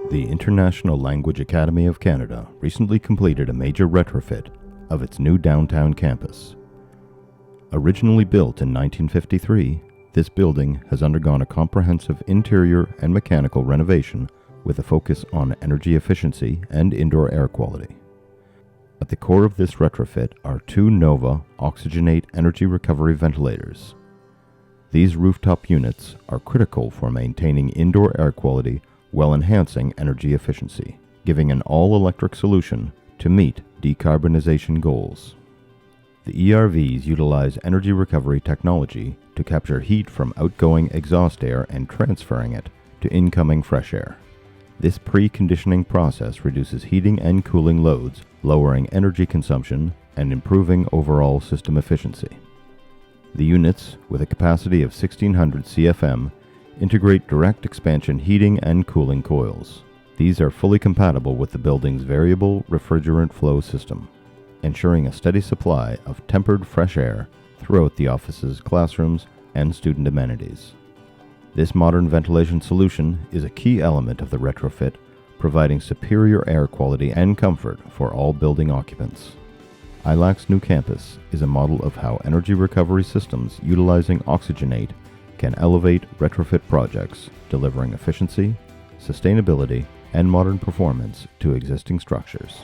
The International Language Academy of Canada recently completed a major retrofit of its new downtown campus. Originally built in 1953, this building has undergone a comprehensive interior and mechanical renovation with a focus on energy efficiency and indoor air quality. At the core of this retrofit are two NOVA Oxygen8 energy recovery ventilators. These rooftop units are critical for maintaining indoor air quality while enhancing energy efficiency, giving an all-electric solution to meet decarbonization goals. The ERVs utilize energy recovery technology to capture heat from outgoing exhaust air and transferring it to incoming fresh air. This preconditioning process reduces heating and cooling loads, lowering energy consumption and improving overall system efficiency. The units, with a capacity of 1600 CFM, integrate direct expansion heating and cooling coils. These are fully compatible with the building's Variable Refrigerant Flow system, ensuring a steady supply of tempered fresh air throughout the office's classrooms and student amenities. This modern ventilation solution is a key element of the retrofit, providing superior air quality and comfort for all building occupants. ILAC's new campus is a model of how energy recovery systems utilizing Oxygen8 can elevate retrofit projects, delivering efficiency, sustainability, and modern performance to existing structures.